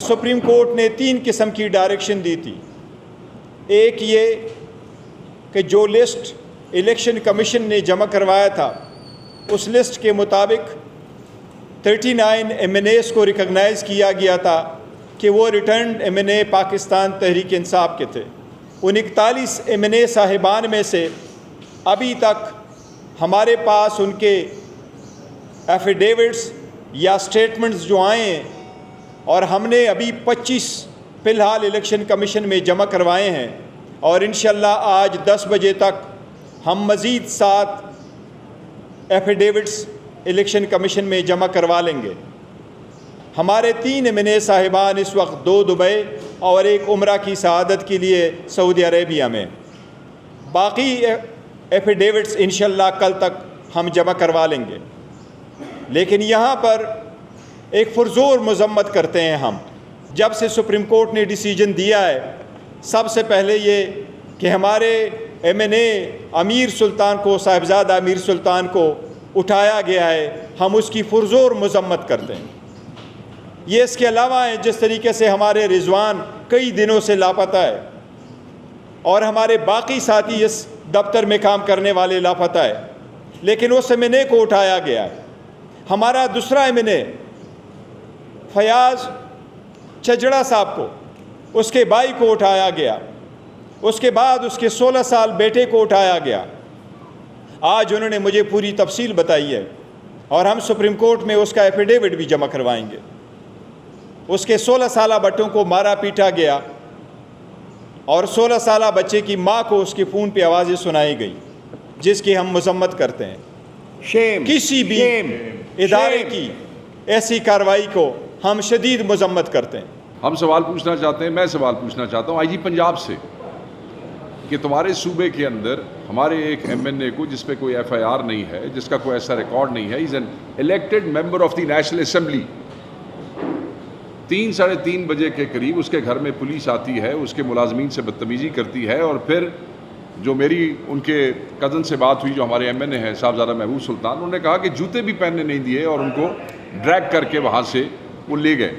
Supreme court نے 3 قسم کی ڈائریکشن دی تھی۔ ایک یہ کہ جو لسٹ الیکشن کمیشن نے جمع کروایا تھا اس لسٹ کے مطابق 39 MNAs کو ریکگنائز کیا گیا تھا کہ وہ ریٹرنڈ MNA پاکستان تحریک انصاف کے تھے۔ ان 41 MNA صاحبان میں سے ابھی تک ہمارے پاس ان کے ایفیڈیوٹس یا اسٹیٹمنٹس جو آئے ہیں اور ہم نے ابھی 25 فی الحال الیکشن کمیشن میں جمع کروائے ہیں، اور انشاءاللہ آج 10 بجے تک ہم مزید 7 ایفیڈیوٹس الیکشن کمیشن میں جمع کروا لیں گے۔ ہمارے 3 MNA صاحبان اس وقت 2 دبئی اور 1 عمرہ کی سعادت کے لیے سعودی عربیہ میں، باقی ایفیڈیوٹس انشاءاللہ کل تک ہم جمع کروا لیں گے۔ لیکن یہاں پر ایک پرزور مذمت کرتے ہیں ہم، جب سے سپریم کورٹ نے ڈیسیجن دیا ہے سب سے پہلے یہ کہ ہمارے MNA امیر سلطان کو، صاحبزادہ امیر سلطان کو اٹھایا گیا ہے، ہم اس کی پرزور مذمت کرتے ہیں۔ یہ اس کے علاوہ ہے جس طریقے سے ہمارے رضوان کئی دنوں سے لاپتہ ہے اور ہمارے باقی ساتھی اس دفتر میں کام کرنے والے لاپتہ ہے، لیکن اس MNA کو اٹھایا گیا ہے۔ ہمارا دوسرا MNA فیاض چجڑا صاحب کو، اس کے بھائی کو اٹھایا گیا، اس کے بعد اس کے 16 سال بیٹے کو اٹھایا گیا۔ آج انہوں نے مجھے پوری تفصیل بتائی ہے اور ہم سپریم کورٹ میں اس کا ایفیڈیوٹ بھی جمع کروائیں گے۔ اس کے 16 سالہ بچوں کو مارا پیٹا گیا اور 16 سالہ بچے کی ماں کو اس کے فون پہ آوازیں سنائی گئی، جس کی ہم مذمت کرتے ہیں۔ کسی بھی ادارے کی ایسی کارروائی کو ہم شدید مذمت کرتے ہیں۔ ہم سوال پوچھنا چاہتے ہیں، میں سوال پوچھنا چاہتا ہوں IG پنجاب سے کہ تمہارے صوبے کے اندر ہمارے ایک MNA کو جس پہ کوئی FIR نہیں ہے، جس کا کوئی ایسا ریکارڈ نہیں ہے، is an elected member of the national assembly, 3 ساڑھے 3 بجے کے قریب اس کے گھر میں پولیس آتی ہے، اس کے ملازمین سے بدتمیزی کرتی ہے، اور پھر جو میری ان کے کزن سے بات ہوئی جو ہمارے MNA ہیں صاحبزادہ محبوب سلطان، انہوں نے کہا کہ جوتے بھی پہننے نہیں دیے اور ان کو ڈریگ کر کے وہاں سے وہ لے گئے۔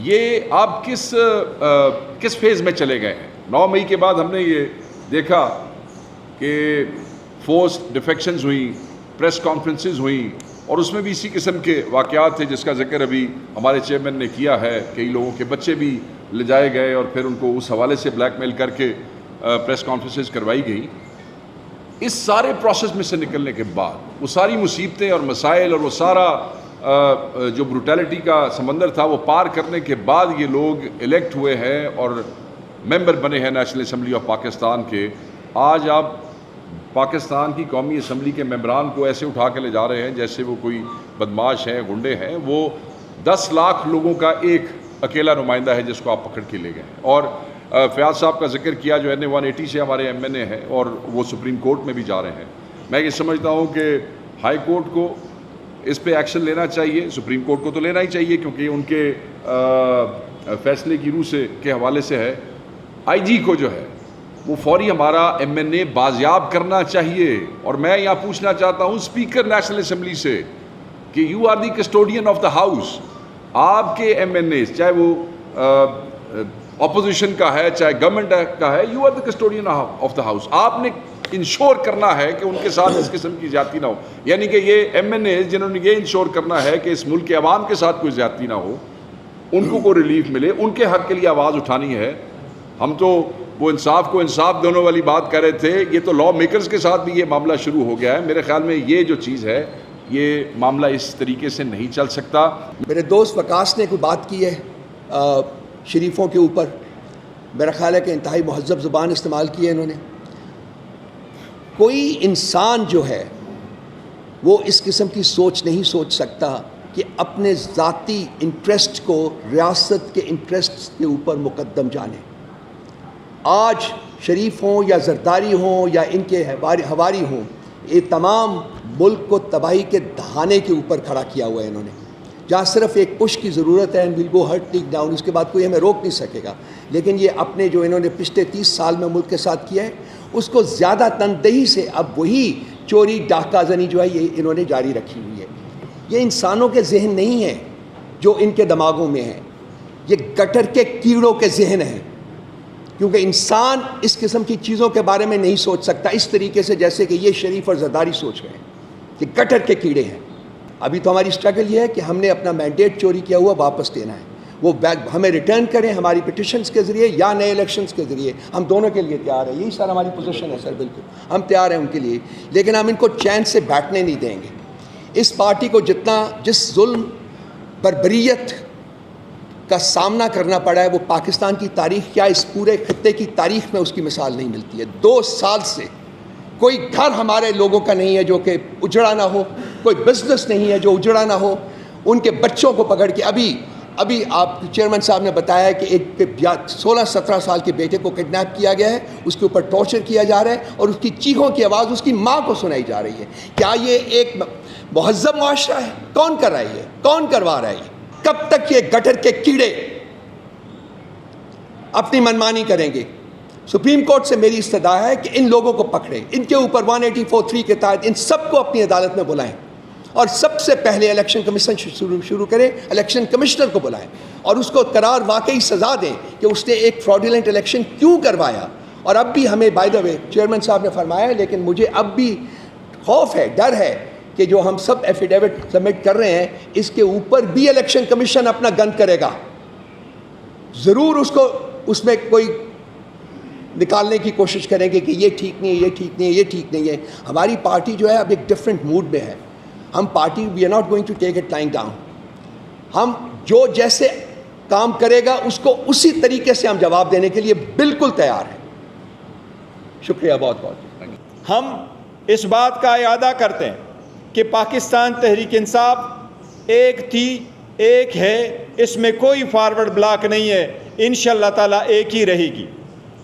یہ آپ کس فیز میں چلے گئے ہیں؟ 9 مئی کے بعد ہم نے یہ دیکھا کہ فورس ڈیفیکشنز ہوئیں، پریس کانفرنسز ہوئیں، اور اس میں بھی اسی قسم کے واقعات تھے جس کا ذکر ابھی ہمارے چیئرمین نے کیا ہے۔ کئی لوگوں کے بچے بھی لے جائے گئے اور پھر ان کو اس حوالے سے بلیک میل کر کے پریس کانفرنسز کروائی گئی۔ اس سارے پروسیس میں سے نکلنے کے بعد وہ ساری مصیبتیں اور مسائل اور وہ سارا جو بروٹیلٹی کا سمندر تھا وہ پار کرنے کے بعد یہ لوگ الیکٹ ہوئے ہیں اور ممبر بنے ہیں نیشنل اسمبلی آف پاکستان کے۔ آج آپ پاکستان کی قومی اسمبلی کے ممبران کو ایسے اٹھا کے لے جا رہے ہیں جیسے وہ کوئی بدماش ہیں، گنڈے ہیں۔ وہ 10 لاکھ لوگوں کا ایک اکیلا نمائندہ ہے جس کو آپ پکڑ کے لے گئے ہیں۔ اور فیاض صاحب کا ذکر کیا جو NA 180 سے ہمارے MNA ہیں اور وہ سپریم کورٹ میں بھی جا رہے ہیں۔ میں یہ سمجھتا ہوں کہ ہائی کورٹ کو اس پہ ایکشن لینا چاہیے، سپریم کورٹ کو تو لینا ہی چاہیے کیونکہ ان کے فیصلے کی روح سے کے حوالے سے ہے۔ IG کو جو ہے وہ فوری ہمارا MNA بازیاب کرنا چاہیے، اور میں یہاں پوچھنا چاہتا ہوں اسپیکر نیشنل اسمبلی سے کہ you are the custodian of the house. آپ کے MNAs چاہے وہ اپوزیشن کا ہے چاہے گورنمنٹ کا ہے، you are the custodian of the house. آپ نے انشور کرنا ہے کہ ان کے ساتھ اس قسم کی زیادتی نہ ہو، یعنی کہ یہ MNAs جنہوں نے یہ انشور کرنا ہے کہ اس ملک کے عوام کے ساتھ کوئی زیادتی نہ ہو، ان کو کوئی ریلیف ملے، ان کے حق کے لیے آواز اٹھانی ہے۔ ہم تو وہ انصاف کو انصاف دونوں والی بات کر رہے تھے، یہ تو لا میکرز کے ساتھ بھی یہ معاملہ شروع ہو گیا ہے۔ میرے خیال میں یہ جو چیز ہے یہ معاملہ اس طریقے سے نہیں چل سکتا۔ میرے دوست وکاس نے کوئی بات کی ہے شریفوں کے اوپر، میرا خیال ہے کہ انتہائی مہذب زبان استعمال کی ہے انہوں نے۔ کوئی انسان جو ہے وہ اس قسم کی سوچ نہیں سوچ سکتا کہ اپنے ذاتی انٹرسٹ کو ریاست کے انٹرسٹ کے اوپر مقدم جانے۔ آج شریف ہوں یا زرداری ہوں یا ان کے ہواری ہوں، یہ تمام ملک کو تباہی کے دہانے کے اوپر کھڑا کیا ہوا ہے انہوں نے، جہاں صرف ایک پش کی ضرورت ہے، ویل گو ہرٹنگ ڈاؤن، اس کے بعد کوئی ہمیں روک نہیں سکے گا۔ لیکن یہ اپنے جو انہوں نے پچھلے 30 سال میں ملک کے ساتھ کیا ہے اس کو زیادہ تندہی سے اب وہی چوری ڈاکہ زنی جو ہے یہ انہوں نے جاری رکھی ہوئی ہے۔ یہ انسانوں کے ذہن نہیں ہے جو ان کے دماغوں میں ہے، یہ گٹر کے کیڑوں کے ذہن ہیں، کیونکہ انسان اس قسم کی چیزوں کے بارے میں نہیں سوچ سکتا اس طریقے سے جیسے کہ یہ شریف اور زرداری سوچ رہے ہیں، کہ گٹر کے کیڑے ہیں۔ ابھی تو ہماری اسٹرگل یہ ہے کہ ہم نے اپنا مینڈیٹ چوری کیا ہوا واپس دینا ہے، وہ ہمیں ریٹرن کریں ہماری پٹیشنز کے ذریعے یا نئے الیکشنز کے ذریعے، ہم دونوں کے لیے تیار ہیں۔ یہی سر ہماری پوزیشن ہے سر، بالکل ہم تیار ہیں ان کے لیے، لیکن ہم ان کو چین سے بیٹھنے نہیں دیں گے۔ اس پارٹی کو جس ظلم بربریت کا سامنا کرنا پڑا ہے وہ پاکستان کی تاریخ کیا اس پورے خطے کی تاریخ میں اس کی مثال نہیں ملتی ہے۔ 2 سال سے کوئی گھر ہمارے لوگوں کا نہیں ہے جو کہ اجڑا نہ ہو، کوئی بزنس نہیں ہے جو اجڑا نہ ہو۔ ان کے بچوں کو پکڑ کے ابھی آپ چیئرمین صاحب نے بتایا کہ ایک 16-17 سال کے بیٹے کو کڈنیپ کیا گیا ہے، اس کے اوپر ٹارچر کیا جا رہا ہے اور اس کی چیخوں کی آواز اس کی ماں کو سنائی جا رہی ہے۔ کیا یہ ایک مہذب معاشرہ ہے؟ کون کر رہا ہے یہ؟ کون کروا رہا ہے یہ؟ کب تک یہ گٹر کے کیڑے اپنی منمانی کریں گے؟ سپریم کورٹ سے میری استدعا ہے کہ ان لوگوں کو پکڑے، ان کے اوپر 184(3) کے تحت ان سب کو اپنی عدالت میں بلائیں اور سب سے پہلے الیکشن کمیشن شروع کریں، الیکشن کمشنر کو بلائیں اور اس کو قرار واقعی سزا دیں کہ اس نے ایک فراڈولنٹ الیکشن کیوں کروایا۔ اور اب بھی ہمیں بائی دا وے چیئرمین صاحب نے فرمایا، لیکن مجھے اب بھی خوف ہے، ڈر ہے کہ جو ہم سب ایفیڈیوٹ سبمٹ کر رہے ہیں اس کے اوپر بھی الیکشن کمیشن اپنا گن کرے گا، ضرور اس میں کوئی نکالنے کی کوشش کریں گے کہ یہ ٹھیک نہیں ہے، یہ ٹھیک نہیں ہے، یہ ٹھیک نہیں ہے۔ ہماری پارٹی جو ہے اب ایک ڈفرینٹ موڈ میں ہے۔ ہم party we are not going to take it lying down. ہم جو جیسے کام کرے گا اس کو اسی طریقے سے ہم جواب دینے کے لیے بالکل تیار ہیں۔ شکریہ بہت بہت۔ ہم اس بات کا اعادہ کرتے ہیں کہ پاکستان تحریک انصاف ایک تھی، ایک ہے، اس میں کوئی فارورڈ بلاک نہیں ہے، انشاءاللہ تعالیٰ ایک ہی رہے گی۔